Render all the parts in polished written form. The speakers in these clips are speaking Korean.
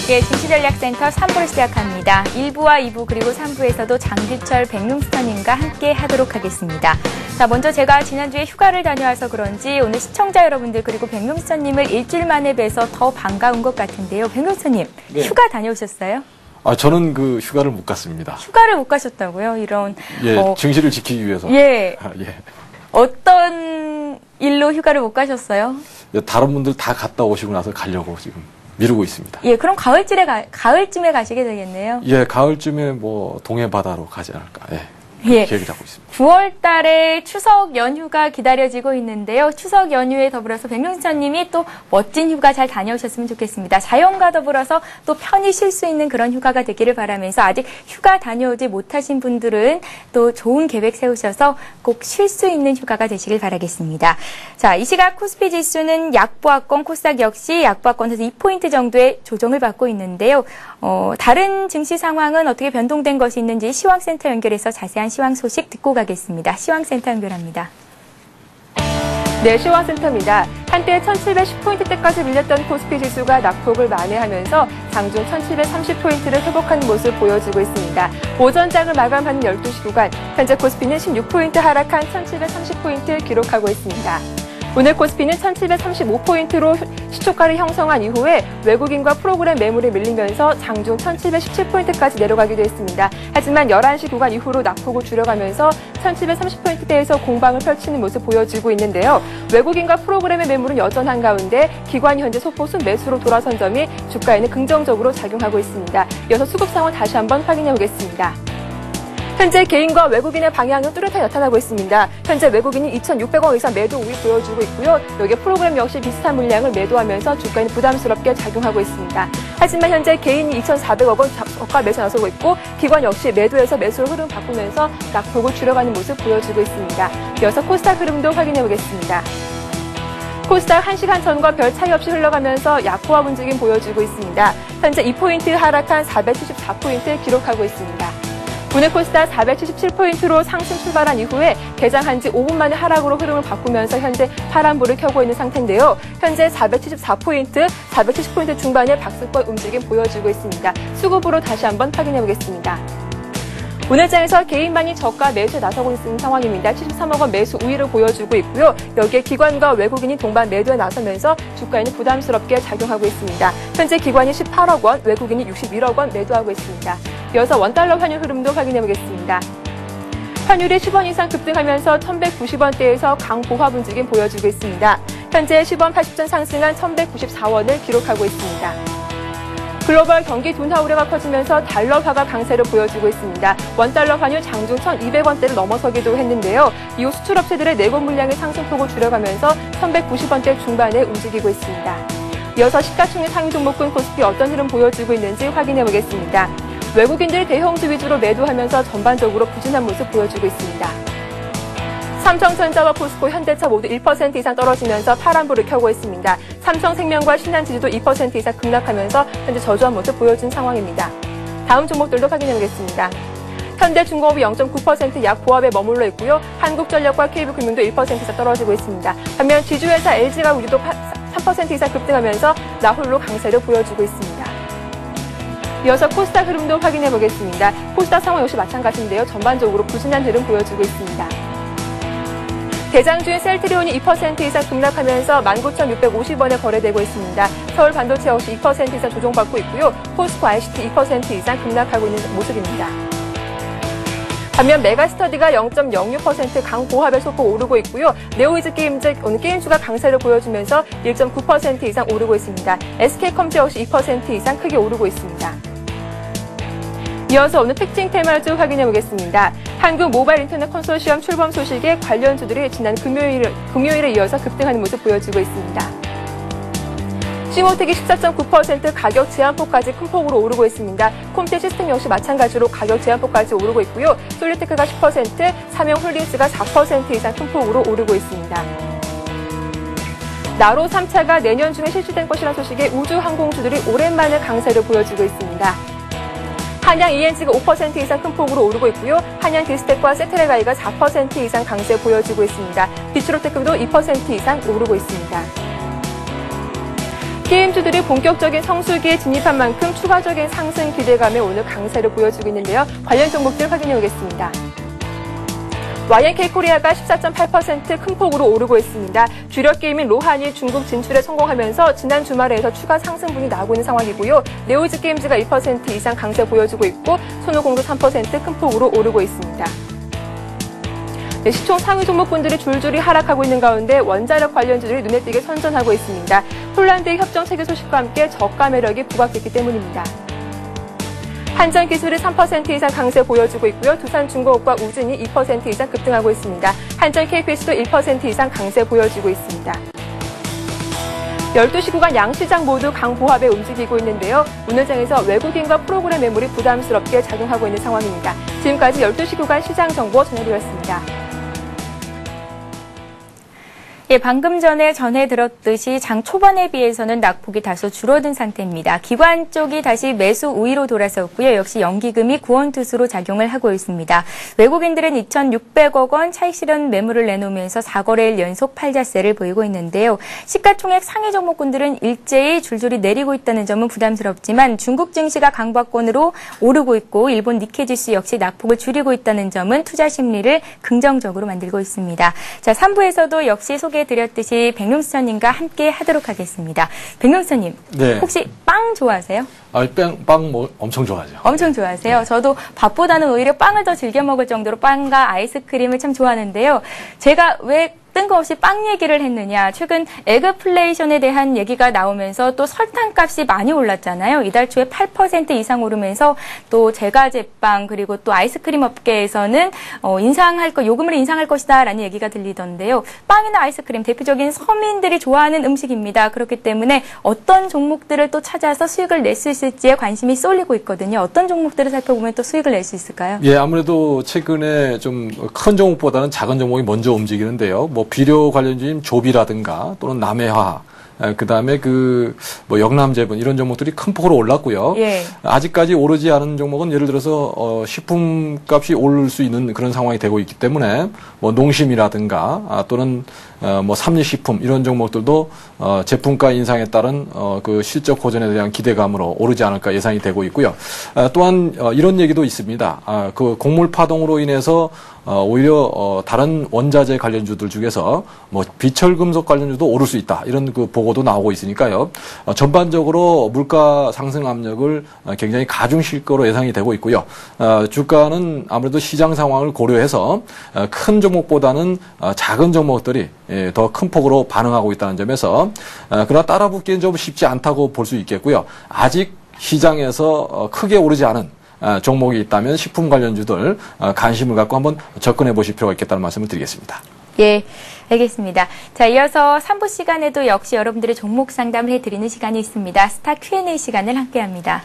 예, 증시전략센터 3부를 시작합니다. 1부와 2부 그리고 3부에서도 장규철 백룸스터님과 함께 하도록 하겠습니다. 자, 먼저 제가 지난주에 휴가를 다녀와서 그런지 오늘 시청자 여러분들 그리고 백룸스터님을 일주일 만에 뵈서 더 반가운 것 같은데요. 백룸스터님, 네. 휴가 다녀오셨어요? 저는 그 휴가를 못 갔습니다. 휴가를 못 가셨다고요? 이런. 예, 증시를 지키기 위해서. 예. 예. 어떤 일로 휴가를 못 가셨어요? 다른 분들 다 갔다 오시고 나서 가려고 지금 미루고 있습니다. 예, 그럼 가을쯤에 가시게 되겠네요. 예, 가을쯤에 뭐 동해 바다로 가지 않을까. 예. 예. 계획을 하고 있습니다. 9월 달에 추석 연휴가 기다려지고 있는데요. 추석 연휴에 더불어서 백룸스터님이 또 멋진 휴가 잘 다녀오셨으면 좋겠습니다. 자연과 더불어서 또 편히 쉴 수 있는 그런 휴가가 되기를 바라면서 아직 휴가 다녀오지 못하신 분들은 또 좋은 계획 세우셔서 꼭 쉴 수 있는 휴가가 되시길 바라겠습니다. 자, 이 시각 코스피 지수는 약보합권, 코스닥 역시 약보합권에서 2포인트 정도의 조정을 받고 있는데요. 다른 증시 상황은 어떻게 변동된 것이 있는지 시황센터 연결해서 자세한 시황 소식 듣고 가겠습니다. 시황센터 연결합니다. 네, 시황센터입니다. 한때 1710포인트대까지 밀렸던 코스피 지수가 낙폭을 만회하면서 장중 1730포인트를 회복하는 모습 보여주고 있습니다. 오전장을 마감하는 12시 구간, 현재 코스피는 16포인트 하락한 1730포인트를 기록하고 있습니다. 오늘 코스피는 1735포인트로 시초가를 형성한 이후에 외국인과 프로그램 매물이 밀리면서 장중 1717포인트까지 내려가기도 했습니다. 하지만 11시 구간 이후로 낙폭을 줄여가면서 1730포인트대에서 공방을 펼치는 모습 보여지고 있는데요. 외국인과 프로그램의 매물은 여전한 가운데 기관이 현재 소폭 매수로 돌아선 점이 주가에는 긍정적으로 작용하고 있습니다. 이어서 수급 상황 다시 한번 확인해 보겠습니다. 현재 개인과 외국인의 방향은 뚜렷하게 나타나고 있습니다. 현재 외국인이 2,600원 이상 매도 우위 보여주고 있고요. 여기에 프로그램 역시 비슷한 물량을 매도하면서 주가에는 부담스럽게 작용하고 있습니다. 하지만 현재 개인이 2,400억 원 저가 매수 나서고 있고 기관 역시 매도에서 매수로 흐름 바꾸면서 낙폭을 줄여가는 모습 보여주고 있습니다. 이어서 코스닥 흐름도 확인해 보겠습니다. 코스닥 1시간 전과 별 차이 없이 흘러가면서 약보합 움직임 보여주고 있습니다. 현재 2포인트 하락한 474포인트 기록하고 있습니다. 오늘 코스닥 477포인트로 상승 출발한 이후에 개장한 지 5분 만에 하락으로 흐름을 바꾸면서 현재 파란불을 켜고 있는 상태인데요. 현재 474포인트, 470포인트 중반의 박스권 움직임 보여주고 있습니다. 수급으로 다시 한번 확인해 보겠습니다. 오늘 장에서 개인만이 저가 매수에 나서고 있는 상황입니다. 73억 원 매수 우위를 보여주고 있고요. 여기에 기관과 외국인이 동반 매도에 나서면서 주가에는 부담스럽게 작용하고 있습니다. 현재 기관이 18억 원, 외국인이 61억 원 매도하고 있습니다. 이어서 원달러 환율 흐름도 확인해 보겠습니다. 환율이 10원 이상 급등하면서 1190원대에서 강보합 움직임 보여주고 있습니다. 현재 10원 80전 상승한 1194원을 기록하고 있습니다. 글로벌 경기 둔화 우려가 커지면서 달러화가 강세를 보여주고 있습니다. 원달러 환율 장중 1,200원대를 넘어서기도 했는데요. 이후 수출업체들의 내고 물량의 상승폭을 줄여가면서 1,190원대 중반에 움직이고 있습니다. 이어서 시가총액 상위 종목군 코스피 어떤 흐름 보여주고 있는지 확인해 보겠습니다. 외국인들이 대형주 위주로 매도하면서 전반적으로 부진한 모습 보여주고 있습니다. 삼성전자와 포스코, 현대차 모두 1% 이상 떨어지면서 파란불을 켜고 있습니다. 삼성생명과 신한지주도 2% 이상 급락하면서 현재 저조한 모습 보여준 상황입니다. 다음 종목들도 확인해 보겠습니다. 현대중공업이 0.9% 약보합에 머물러 있고요. 한국전력과 KB금융도 1% 이상 떨어지고 있습니다. 반면 지주회사 LG가 우리도 3% 이상 급등하면서 나홀로 강세를 보여주고 있습니다. 이어서 코스닥 흐름도 확인해 보겠습니다. 코스닥 상황 역시 마찬가지인데요. 전반적으로 부진한 흐름 보여주고 있습니다. 개장 중인 셀트리온이 2% 이상 급락하면서 19,650원에 거래되고 있습니다. 서울반도체 역시 2% 이상 조정받고 있고요. 포스코 ICT 2% 이상 급락하고 있는 모습입니다. 반면 메가스터디가 0.06% 강보합에 소폭 오르고 있고요. 네오이즈 게임즈 오늘 게임주가 강세를 보여주면서 1.9% 이상 오르고 있습니다. SK컴퓨터 역시 2% 이상 크게 오르고 있습니다. 이어서 오늘 특징 테마주 확인해 보겠습니다. 한국 모바일 인터넷 컨소시엄 출범 소식에 관련주들이 지난 금요일에 이어서 급등하는 모습 보여주고 있습니다. 시모텍이 14.9% 가격 제한폭까지 큰 폭으로 오르고 있습니다. 콤테 시스템 역시 마찬가지로 가격 제한폭까지 오르고 있고요. 솔리테크가 10%, 삼용홀딩스가 4% 이상 큰 폭으로 오르고 있습니다. 나로 3차가 내년 중에 실시될 것이라는 소식에 우주항공주들이 오랜만에 강세를 보여주고 있습니다. 한양 ENG가 5% 이상 큰 폭으로 오르고 있고요. 한양 디스텍과 세트레가이가 4% 이상 강세 보여주고 있습니다. 비추로테크도 2% 이상 오르고 있습니다. 게임주들이 본격적인 성수기에 진입한 만큼 추가적인 상승 기대감에 오늘 강세를 보여주고 있는데요. 관련 종목들 확인해 보겠습니다. YNK코리아가 14.8% 큰 폭으로 오르고 있습니다. 주력 게임인 로한이 중국 진출에 성공하면서 지난 주말에서 추가 상승분이 나오고 있는 상황이고요. 네오즈 게임즈가 2% 이상 강세 보여주고 있고 손오공도 3% 큰 폭으로 오르고 있습니다. 네, 시총 상위 종목분들이 줄줄이 하락하고 있는 가운데 원자력 관련주들이 눈에 띄게 선전하고 있습니다. 폴란드의 협정 체결 소식과 함께 저가 매력이 부각됐기 때문입니다. 한전기술이 3% 이상 강세 보여주고 있고요. 두산중공업과 우진이 2% 이상 급등하고 있습니다. 한전 KPS도 1% 이상 강세 보여주고 있습니다. 12시 구간 양시장 모두 강보합에 움직이고 있는데요. 오늘 장에서 외국인과 프로그램 매물이 부담스럽게 작용하고 있는 상황입니다. 지금까지 12시 구간 시장 정보 전해드렸습니다. 예, 방금 전에 전해드렸듯이 장 초반에 비해서는 낙폭이 다소 줄어든 상태입니다. 기관 쪽이 다시 매수 우위로 돌아섰고요. 역시 연기금이 구원투수로 작용을 하고 있습니다. 외국인들은 2,600억 원 차익 실현 매물을 내놓으면서 4거래일 연속 팔자세를 보이고 있는데요. 시가총액 상위 종목군들은 일제히 줄줄이 내리고 있다는 점은 부담스럽지만 중국 증시가 강박권으로 오르고 있고 일본 니케지수 역시 낙폭을 줄이고 있다는 점은 투자 심리를 긍정적으로 만들고 있습니다. 자, 3부에서도 역시 소개해드렸듯이 백룡수사님과 함께 하도록 하겠습니다. 백룡수사님, 네. 혹시 빵 좋아하세요? 빵 뭐 엄청 좋아하죠. 엄청 좋아하세요. 네. 저도 밥보다는 오히려 빵을 더 즐겨 먹을 정도로 빵과 아이스크림을 참 좋아하는데요. 제가 왜 뜬금없이 빵 얘기를 했느냐. 최근 에그플레이션에 대한 얘기가 나오면서 또 설탕값이 많이 올랐잖아요. 이달 초에 8% 이상 오르면서 또 제과제빵 그리고 또 아이스크림 업계에서는 요금을 인상할 것이다라는 얘기가 들리던데요. 빵이나 아이스크림 대표적인 서민들이 좋아하는 음식입니다. 그렇기 때문에 어떤 종목들을 또 찾아서 수익을 낼 수 있을지에 관심이 쏠리고 있거든요. 어떤 종목들을 살펴보면 또 수익을 낼 수 있을까요? 예, 아무래도 최근에 좀 큰 종목보다는 작은 종목이 먼저 움직이는데요. 뭐 비료 관련주인 조비라든가 또는 남해화, 그다음에 뭐 영남제분 이런 종목들이 큰 폭으로 올랐고요. 예. 아직까지 오르지 않은 종목은 예를 들어서 식품값이 오를 수 있는 그런 상황이 되고 있기 때문에 뭐 농심이라든가 또는 뭐 삼리식품 이런 종목들도 제품가 인상에 따른 그 실적 호전에 대한 기대감으로 오르지 않을까 예상이 되고 있고요. 또한 이런 얘기도 있습니다. 그 곡물 파동으로 인해서 오히려 다른 원자재 관련주들 중에서 뭐 비철금속 관련주도 오를 수 있다 이런 그 보고도 나오고 있으니까요. 전반적으로 물가 상승 압력을 굉장히 가중실 거로 예상이 되고 있고요. 주가는 아무래도 시장 상황을 고려해서 큰 종목보다는 작은 종목들이 더 큰 폭으로 반응하고 있다는 점에서 그러나 따라붙기는 좀 쉽지 않다고 볼 수 있겠고요. 아직 시장에서 크게 오르지 않은 종목이 있다면 식품 관련주들 관심을 갖고 한번 접근해 보실 필요가 있겠다는 말씀을 드리겠습니다. 예, 알겠습니다. 자, 이어서 3부 시간에도 역시 여러분들의 종목 상담을 해드리는 시간이 있습니다. 스타 Q&A 시간을 함께합니다.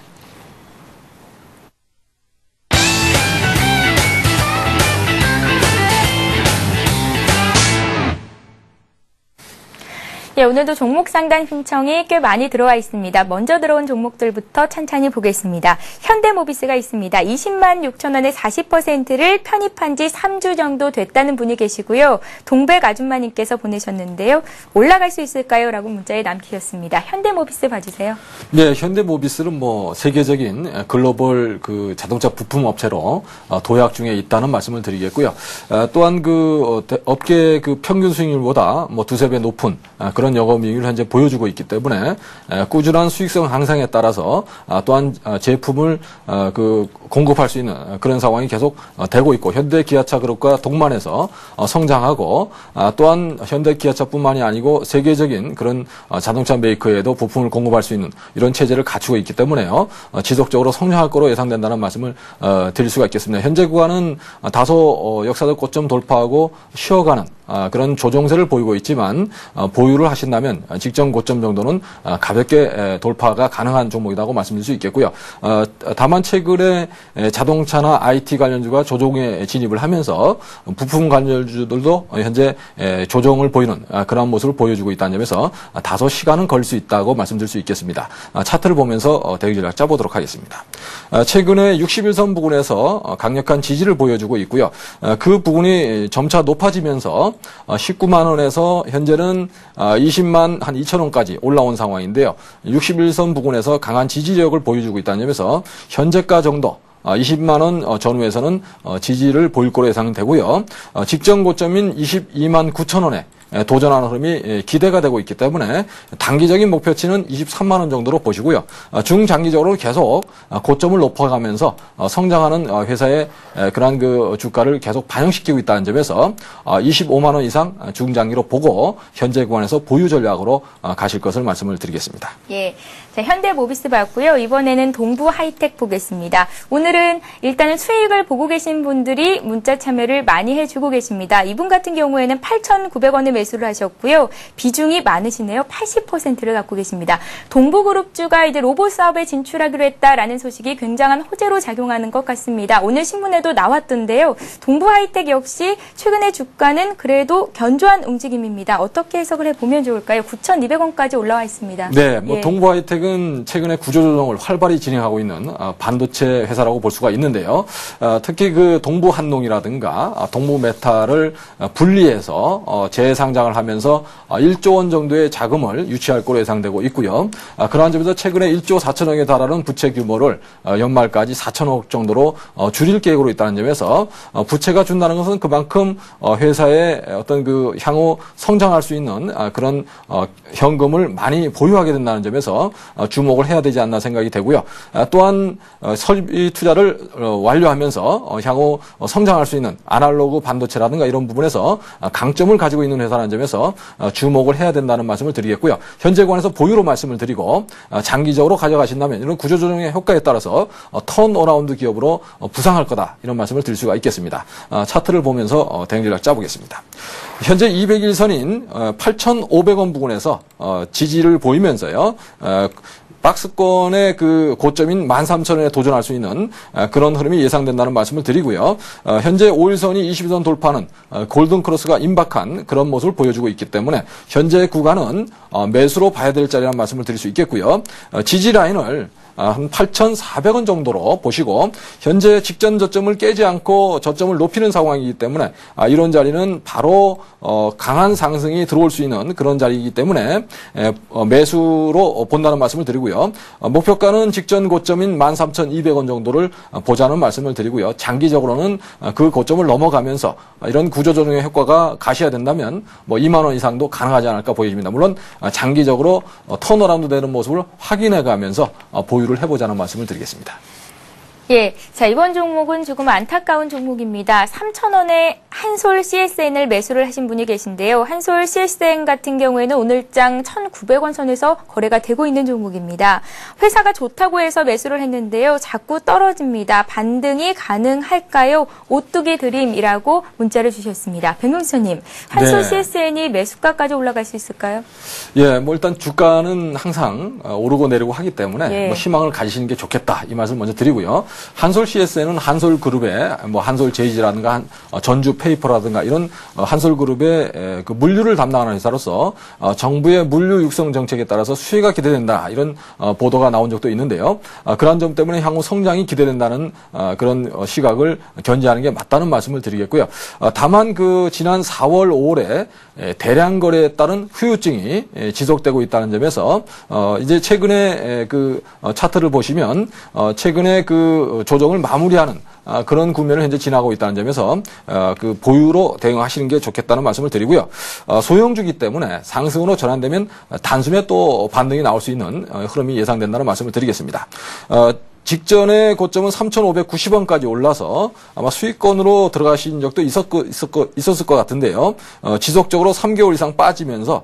예, 오늘도 종목 상담 신청이 꽤 많이 들어와 있습니다. 먼저 들어온 종목들부터 찬찬히 보겠습니다. 현대모비스가 있습니다. 20만 6천 원에 40%를 편입한 지 3주 정도 됐다는 분이 계시고요. 동백 아줌마님께서 보내셨는데요. 올라갈 수 있을까요? 라고 문자에 남기셨습니다. 현대모비스 봐주세요. 네, 현대모비스는 뭐 세계적인 글로벌 그 자동차 부품 업체로 도약 중에 있다는 말씀을 드리겠고요. 또한 그 업계 그 평균 수익률보다 뭐 두세 배 높은 그런 영업이익을 현재 보여주고 있기 때문에 꾸준한 수익성 향상에 따라서 또한 제품을 그 공급할 수 있는 그런 상황이 계속 되고 있고 현대기아차그룹과 동반해서 성장하고 또한 현대기아차뿐만이 아니고 세계적인 그런 자동차 메이커에도 부품을 공급할 수 있는 이런 체제를 갖추고 있기 때문에요. 지속적으로 성장할 거로 예상된다는 말씀을 드릴 수가 있겠습니다. 현재 구간은 다소 역사적 고점 돌파하고 쉬어가는 그런 조정세를 보이고 있지만 보유를 하신다면 직전 고점 정도는 가볍게 돌파가 가능한 종목이라고 말씀드릴 수 있겠고요. 다만 최근에 자동차나 IT 관련주가 조정에 진입을 하면서 부품 관련주들도 현재 조정을 보이는 그런 모습을 보여주고 있다는 점에서 다소 시간은 걸릴 수 있다고 말씀드릴 수 있겠습니다. 차트를 보면서 대응 전략 짜보도록 하겠습니다. 최근에 61선 부근에서 강력한 지지를 보여주고 있고요. 그 부분이 점차 높아지면서 19만 원에서 현재는 20만 한 2천 원까지 올라온 상황인데요. 61선 부근에서 강한 지지력을 보여주고 있다는 점에서 현재가 정도 20만 원 전후에서는 지지를 보일 거로 예상되고요. 직전 고점인 22만 9천 원에 도전하는 흐름이 기대가 되고 있기 때문에 단기적인 목표치는 23만 원 정도로 보시고요. 중장기적으로 계속 고점을 높아가면서 성장하는 회사의 그러한 그 주가를 계속 반영시키고 있다는 점에서 25만 원 이상 중장기로 보고 현재 구간에서 보유 전략으로 가실 것을 말씀을 드리겠습니다. 예. 자, 현대모비스 봤고요. 이번에는 동부하이텍 보겠습니다. 오늘은 일단은 수익을 보고 계신 분들이 문자 참여를 많이 해주고 계십니다. 이분 같은 경우에는 8,900원에 매수를 하셨고요. 비중이 많으시네요. 80%를 갖고 계십니다. 동부그룹주가 이제 로봇 사업에 진출하기로 했다라는 소식이 굉장한 호재로 작용하는 것 같습니다. 오늘 신문에도 나왔던데요. 동부하이텍 역시 최근의 주가는 그래도 견조한 움직임입니다. 어떻게 해석을 해보면 좋을까요? 9,200원까지 올라와 있습니다. 네, 뭐 예. 동부하이텍은 최근에 구조조정을 활발히 진행하고 있는 반도체 회사라고 볼 수가 있는데요. 특히 그 동부한농이라든가 동부메탈을 분리해서 재상장을 하면서 1조 원 정도의 자금을 유치할 것으로 예상되고 있고요. 그러한 점에서 최근에 1조 4천억에 달하는 부채 규모를 연말까지 4천억 정도로 줄일 계획으로 있다는 점에서 부채가 준다는 것은 그만큼 회사의 어떤 그 향후 성장할 수 있는 그런 현금을 많이 보유하게 된다는 점에서 주목을 해야 되지 않나 생각이 되고요. 또한 설비 투자를 완료하면서 향후 성장할 수 있는 아날로그 반도체라든가 이런 부분에서 강점을 가지고 있는 회사라는 점에서 주목을 해야 된다는 말씀을 드리겠고요. 현재 구간에서 보유로 말씀을 드리고 장기적으로 가져가신다면 이런 구조조정의 효과에 따라서 턴어라운드 기업으로 부상할 거다 이런 말씀을 드릴 수가 있겠습니다. 차트를 보면서 대응 전략 짜보겠습니다. 현재 200일선인 8,500원 부근에서 지지를 보이면서요. 박스권의 그 고점인 13,000원에 도전할 수 있는 그런 흐름이 예상된다는 말씀을 드리고요. 현재 5일선이 20선 돌파는 골든크로스가 임박한 그런 모습을 보여주고 있기 때문에 현재 구간은 매수로 봐야 될 자리라는 말씀을 드릴 수 있겠고요. 지지 라인을 한 8,400원 정도로 보시고 현재 직전 저점을 깨지 않고 저점을 높이는 상황이기 때문에 이런 자리는 바로 강한 상승이 들어올 수 있는 그런 자리이기 때문에 매수로 본다는 말씀을 드리고요. 목표가는 직전 고점인 13,200원 정도를 보자는 말씀을 드리고요. 장기적으로는 그 고점을 넘어가면서 이런 구조조정의 효과가 가셔야 된다면 뭐 2만 원 이상도 가능하지 않을까 보여집니다. 물론 장기적으로 턴어라운드 되는 모습을 확인해 가면서 보유를 해보자는 말씀을 드리겠습니다. 예, 자 이번 종목은 조금 안타까운 종목입니다. 3,000원에 한솔 CSN을 매수를 하신 분이 계신데요. 한솔 CSN 같은 경우에는 오늘장 1,900원 선에서 거래가 되고 있는 종목입니다. 회사가 좋다고 해서 매수를 했는데요. 자꾸 떨어집니다. 반등이 가능할까요? 오뚜기 드림이라고 문자를 주셨습니다. 백명수님, 한솔 네. CSN이 매수가까지 올라갈 수 있을까요? 예, 뭐 일단 주가는 항상 오르고 내리고 하기 때문에 예. 뭐 희망을 가지시는 게 좋겠다 이 말씀 먼저 드리고요. 한솔 CSN은 한솔그룹의 뭐 한솔 제이지라든가 전주 페이퍼라든가 이런 한솔그룹의 그 물류를 담당하는 회사로서 정부의 물류 육성 정책에 따라서 수혜가 기대된다 이런 보도가 나온 적도 있는데요. 그런 점 때문에 향후 성장이 기대된다는 그런 시각을 견지하는 게 맞다는 말씀을 드리겠고요. 다만 그 지난 4월, 5월에 대량 거래에 따른 후유증이 지속되고 있다는 점에서 이제 최근에 그 차트를 보시면 최근에 그 조정을 마무리하는 그런 국면을 현재 지나고 있다는 점에서 그 보유로 대응하시는 게 좋겠다는 말씀을 드리고요. 소형주기 때문에 상승으로 전환되면 단숨에 또 반등이 나올 수 있는 흐름이 예상된다는 말씀을 드리겠습니다. 직전에 고점은 3,590원까지 올라서 아마 수익권으로 들어가신 적도 있었을 것 같은데요. 지속적으로 3개월 이상 빠지면서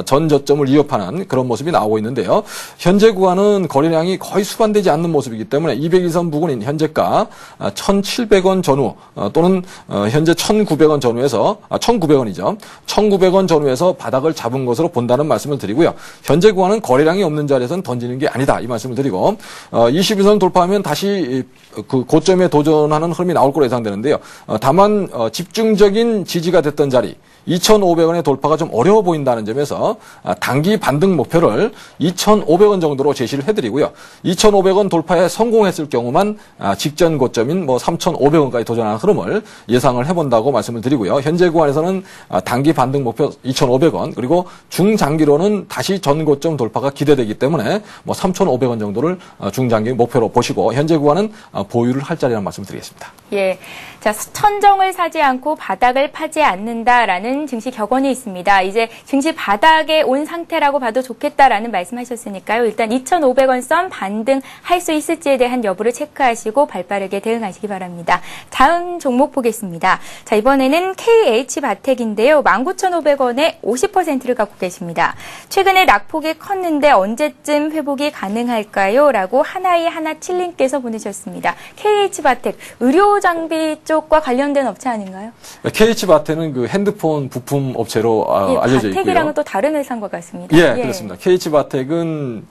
전 저점을 위협하는 그런 모습이 나오고 있는데요. 현재 구간은 거래량이 거의 수반되지 않는 모습이기 때문에 201선 부근인 현재가 1,700원 전후 또는 현재 1,900원 전후에서 1,900원이죠. 1,900원 전후에서 바닥을 잡은 것으로 본다는 말씀을 드리고요. 현재 구간은 거래량이 없는 자리에서는 던지는 게 아니다 이 말씀을 드리고 22선 지지선을 돌파하면 다시 그 고점에 도전하는 흐름이 나올 거로 예상되는데요. 다만 집중적인 지지가 됐던 자리 2,500원의 돌파가 좀 어려워 보인다는 점에서 단기 반등 목표를 2,500원 정도로 제시를 해드리고요. 2,500원 돌파에 성공했을 경우만 직전 고점인 뭐 3,500원까지 도전하는 흐름을 예상을 해본다고 말씀을 드리고요. 현재 구간에서는 단기 반등 목표 2,500원 그리고 중장기로는 다시 전 고점 돌파가 기대되기 때문에 뭐 3,500원 정도를 중장기 목표로 보시고 현재 구간은 보유를 할 자리라는 말씀을 드리겠습니다. 예. 자, 천정을 사지 않고 바닥을 파지 않는다라는 증시 격언이 있습니다. 이제 증시 바닥에 온 상태라고 봐도 좋겠다라는 말씀하셨으니까요. 일단 2,500원 선 반등할 수 있을지에 대한 여부를 체크하시고 발빠르게 대응하시기 바랍니다. 다음 종목 보겠습니다. 자, 이번에는 KH바텍인데요. 19,500원에 50%를 갖고 계십니다. 최근에 낙폭이 컸는데 언제쯤 회복이 가능할까요? 라고 하나이하나칠님께서 보내셨습니다. KH바텍, 의료 장비 쪽과 관련된 업체 아닌가요? KH바텍은 그 핸드폰 부품 업체로 예, 알려져 있고요. 바텍이랑은 또 다른 회사인 것 같습니다. 예, 그렇습니다. KH바텍은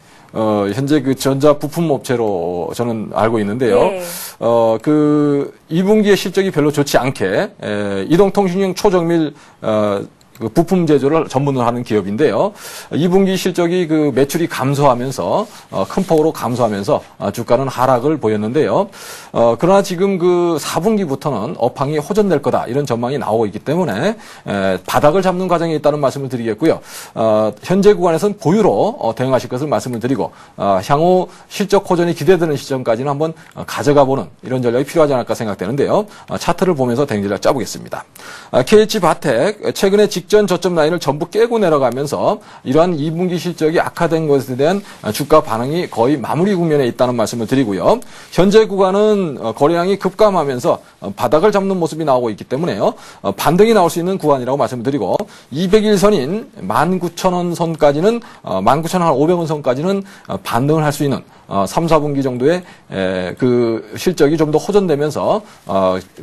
현재 그 전자 부품 업체로 저는 알고 있는데요. 예. 그 2분기의 실적이 별로 좋지 않게 이동통신용 초정밀 그 부품 제조를 전문으로 하는 기업인데요. 2분기 실적이 그 매출이 감소하면서 큰 폭으로 감소하면서 주가는 하락을 보였는데요. 그러나 지금 그 4분기부터는 업황이 호전될 거다 이런 전망이 나오고 있기 때문에 바닥을 잡는 과정에 있다는 말씀을 드리겠고요. 현재 구간에서는 보유로 대응하실 것을 말씀을 드리고 향후 실적 호전이 기대되는 시점까지는 한번 가져가 보는 이런 전략이 필요하지 않을까 생각되는데요. 차트를 보면서 대응 전략 짜보겠습니다. KH바텍 최근에 직전 저점 라인을 전부 깨고 내려가면서 이러한 2분기 실적이 악화된 것에 대한 주가 반응이 거의 마무리 국면에 있다는 말씀을 드리고요. 현재 구간은 거래량이 급감하면서 바닥을 잡는 모습이 나오고 있기 때문에요. 반등이 나올 수 있는 구간이라고 말씀을 드리고 200일선인 19,000원 선까지는 19,500원 선까지는 반등을 할 수 있는 3, 4분기 정도의 그 실적이 좀 더 호전되면서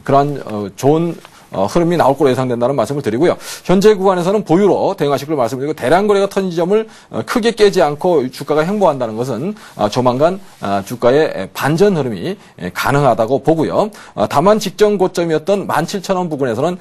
그러한 좋은 흐름이 나올 거로 예상된다는 말씀을 드리고요. 현재 구간에서는 보유로 대응하실 걸 말씀드리고 대량 거래가 터진 지점을 크게 깨지 않고 주가가 횡보한다는 것은 조만간 주가의 반전 흐름이 가능하다고 보고요. 다만 직전 고점이었던 17,000원 부근에서는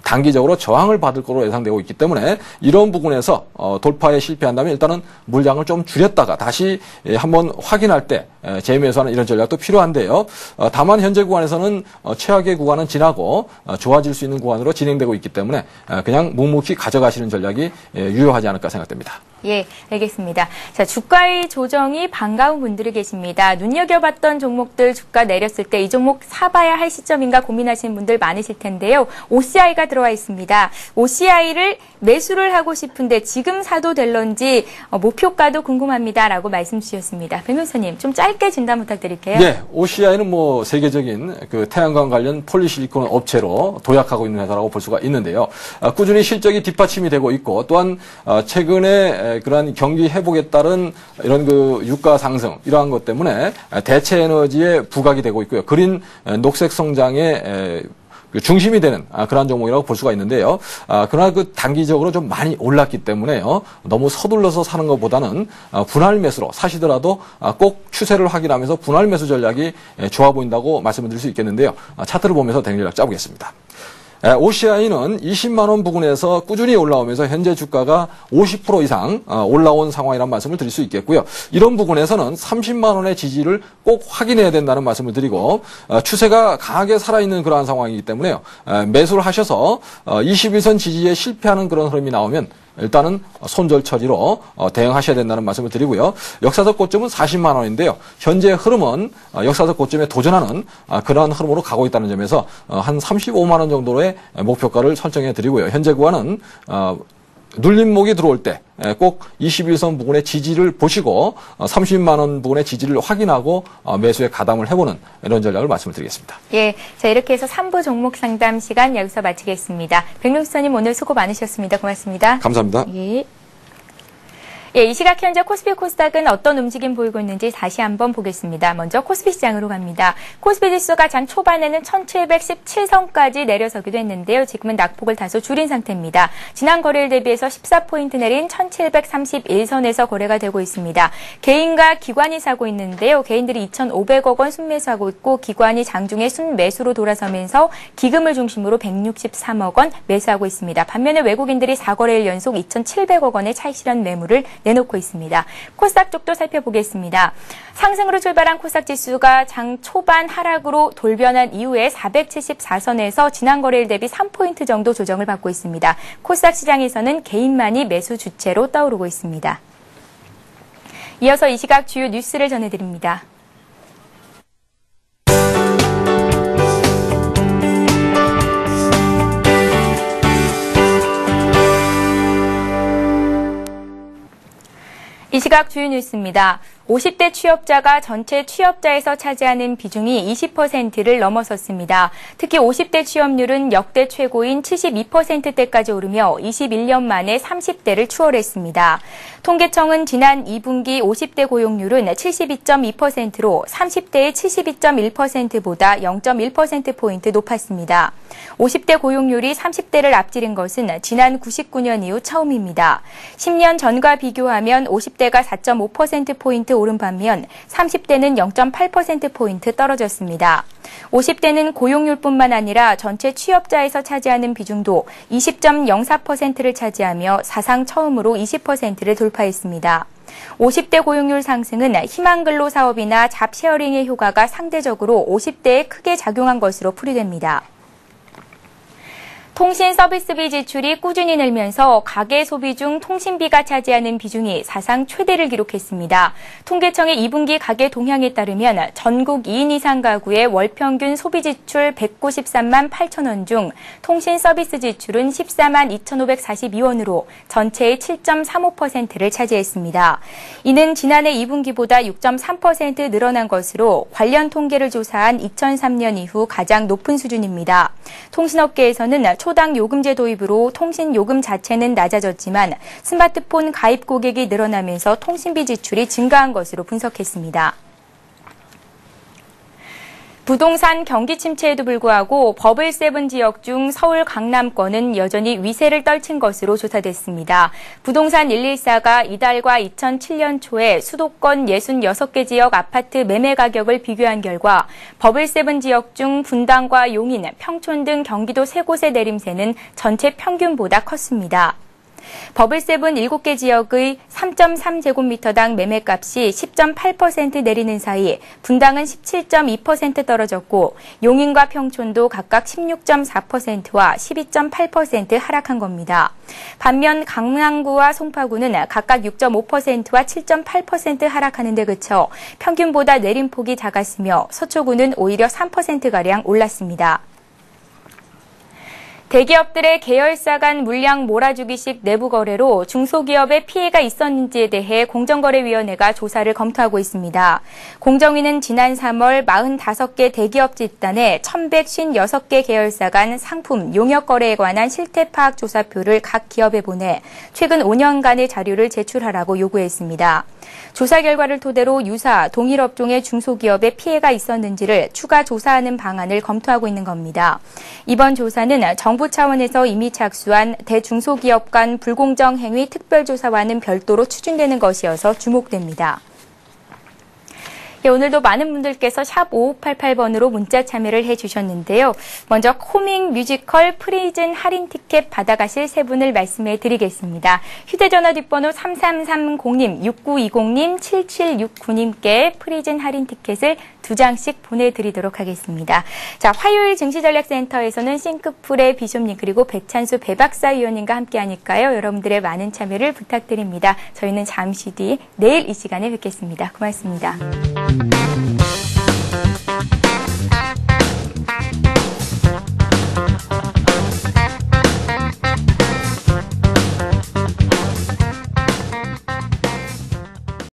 단기적으로 저항을 받을 거로 예상되고 있기 때문에 이런 부분에서 돌파에 실패한다면 일단은 물량을 좀 줄였다가 다시 한번 확인할 때 재매수하는 이런 전략도 필요한데요. 다만 현재 구간에서는 최악의 구간은 지나고 좋아질 수 있는 구간으로 진행되고 있기 때문에 그냥 묵묵히 가져가시는 전략이 유효하지 않을까 생각됩니다. 예, 알겠습니다. 자, 주가의 조정이 반가운 분들이 계십니다. 눈여겨봤던 종목들 주가 내렸을 때 이 종목 사봐야 할 시점인가 고민하시는 분들 많으실 텐데요. OCI가 들어와 있습니다. OCI를 매수를 하고 싶은데 지금 사도 될런지 목표가도 궁금합니다라고 말씀 주셨습니다. 변호사님, 좀 짧게 진단 부탁드릴게요. 네, OCI는 뭐 세계적인 그 태양광 관련 폴리실리콘 업체로 도약하고 있는 회사라고 볼 수가 있는데요. 꾸준히 실적이 뒷받침이 되고 있고 또한 최근에 그러한 경기 회복에 따른 이런 그 유가 상승 이러한 것 때문에 대체 에너지에 부각이 되고 있고요. 그린 녹색 성장의 중심이 되는 그런 종목이라고 볼 수가 있는데요. 그러나 그 단기적으로 좀 많이 올랐기 때문에요. 너무 서둘러서 사는 것보다는 분할 매수로 사시더라도 꼭 추세를 확인하면서 분할 매수 전략이 좋아 보인다고 말씀을 드릴 수 있겠는데요. 차트를 보면서 대응 전략 짜보겠습니다. OCI는 20만 원 부근에서 꾸준히 올라오면서 현재 주가가 50% 이상 올라온 상황이라는 말씀을 드릴 수 있겠고요. 이런 부분에서는 30만 원의 지지를 꼭 확인해야 된다는 말씀을 드리고 추세가 강하게 살아있는 그러한 상황이기 때문에요. 매수를 하셔서 21선 지지에 실패하는 그런 흐름이 나오면 일단은 손절 처리로 대응하셔야 된다는 말씀을 드리고요. 역사적 고점은 40만 원인데요. 현재 흐름은 역사적 고점에 도전하는 그러한 흐름으로 가고 있다는 점에서 한 35만 원 정도의 목표가를 설정해 드리고요. 현재 구간은 눌림목이 들어올 때 꼭 21선 부근의 지지를 보시고 30만 원 부근의 지지를 확인하고 매수에 가담을 해보는 이런 전략을 말씀을 드리겠습니다. 예, 자 이렇게 해서 3부 종목 상담 시간 여기서 마치겠습니다. 백룡수사님 오늘 수고 많으셨습니다. 고맙습니다. 감사합니다. 예. 예, 이 시각 현재 코스피 코스닥은 어떤 움직임 보이고 있는지 다시 한번 보겠습니다. 먼저 코스피 시장으로 갑니다. 코스피 지수가 장 초반에는 1717선까지 내려서기도 했는데요. 지금은 낙폭을 다소 줄인 상태입니다. 지난 거래일 대비해서 14포인트 내린 1731선에서 거래가 되고 있습니다. 개인과 기관이 사고 있는데요. 개인들이 2,500억 원 순매수하고 있고 기관이 장중에 순매수로 돌아서면서 기금을 중심으로 163억 원 매수하고 있습니다. 반면에 외국인들이 4거래일 연속 2,700억 원의 차익 실현 매물을 내놓고 있습니다. 코스닥 쪽도 살펴보겠습니다. 상승으로 출발한 코스닥 지수가 장 초반 하락으로 돌변한 이후에 474선에서 지난 거래일 대비 3포인트 정도 조정을 받고 있습니다. 코스닥 시장에서는 개인만이 매수 주체로 떠오르고 있습니다. 이어서 이 시각 주요 뉴스를 전해드립니다. 이 시각 주요 뉴스입니다. 50대 취업자가 전체 취업자에서 차지하는 비중이 20%를 넘어섰습니다. 특히 50대 취업률은 역대 최고인 72%대까지 오르며 21년 만에 30대를 추월했습니다. 통계청은 지난 2분기 50대 고용률은 72.2%로 30대의 72.1%보다 0.1%포인트 높았습니다. 50대 고용률이 30대를 앞지른 것은 지난 99년 이후 처음입니다. 10년 전과 비교하면 50대가 4.5%포인트 오른 반면 30대는 0.8%포인트 떨어졌습니다. 50대는 고용률뿐만 아니라 전체 취업자에서 차지하는 비중도 20.04%를 차지하며 사상 처음으로 20%를 돌파했습니다. 50대 고용률 상승은 희망근로 사업이나 잡쉐어링의 효과가 상대적으로 50대에 크게 작용한 것으로 풀이됩니다. 통신 서비스비 지출이 꾸준히 늘면서 가계 소비 중 통신비가 차지하는 비중이 사상 최대를 기록했습니다. 통계청의 2분기 가계 동향에 따르면 전국 2인 이상 가구의 월 평균 소비 지출 193만 8천 원 중 통신 서비스 지출은 14만 2,542원으로 전체의 7.35%를 차지했습니다. 이는 지난해 2분기보다 6.3% 늘어난 것으로 관련 통계를 조사한 2003년 이후 가장 높은 수준입니다. 통신업계에서는 초당 요금제 도입으로 통신 요금 자체는 낮아졌지만 스마트폰 가입 고객이 늘어나면서 통신비 지출이 증가한 것으로 분석했습니다. 부동산 경기 침체에도 불구하고 버블7 지역 중 서울 강남권은 여전히 위세를 떨친 것으로 조사됐습니다. 부동산 114가 이달과 2007년 초에 수도권 66개 지역 아파트 매매 가격을 비교한 결과 버블7 지역 중 분당과 용인, 평촌 등 경기도 3곳의 내림세는 전체 평균보다 컸습니다. 버블7 7개 지역의 3.3제곱미터당 매매값이 10.8% 내리는 사이 분당은 17.2% 떨어졌고 용인과 평촌도 각각 16.4%와 12.8% 하락한 겁니다. 반면 강남구와 송파구는 각각 6.5%와 7.8% 하락하는 데 그쳐 평균보다 내림폭이 작았으며 서초구는 오히려 3%가량 올랐습니다. 대기업들의 계열사 간 물량 몰아주기식 내부 거래로 중소기업에 피해가 있었는지에 대해 공정거래위원회가 조사를 검토하고 있습니다. 공정위는 지난 3월 45개 대기업 집단에 1,156개 계열사 간 상품, 용역 거래에 관한 실태 파악 조사표를 각 기업에 보내 최근 5년간의 자료를 제출하라고 요구했습니다. 조사 결과를 토대로 유사, 동일 업종의 중소기업에 피해가 있었는지를 추가 조사하는 방안을 검토하고 있는 겁니다. 이번 조사는 정부 차원에서 이미 착수한 대중소기업 간 불공정 행위 특별조사와는 별도로 추진되는 것이어서 주목됩니다. 예, 오늘도 많은 분들께서 샵 5588번으로 문자 참여를 해주셨는데요. 먼저 코믹 뮤지컬 프리즌 할인 티켓 받아가실 세 분을 말씀해 드리겠습니다. 휴대전화 뒷번호 3330님, 6920님, 7769님께 프리즌 할인 티켓을 2장씩 보내드리도록 하겠습니다. 자, 화요일 증시전략센터에서는 싱크풀의 비숍님 그리고 백찬수 배박사 위원님과 함께하니까요. 여러분들의 많은 참여를 부탁드립니다. 저희는 잠시 뒤 내일 이 시간에 뵙겠습니다. 고맙습니다.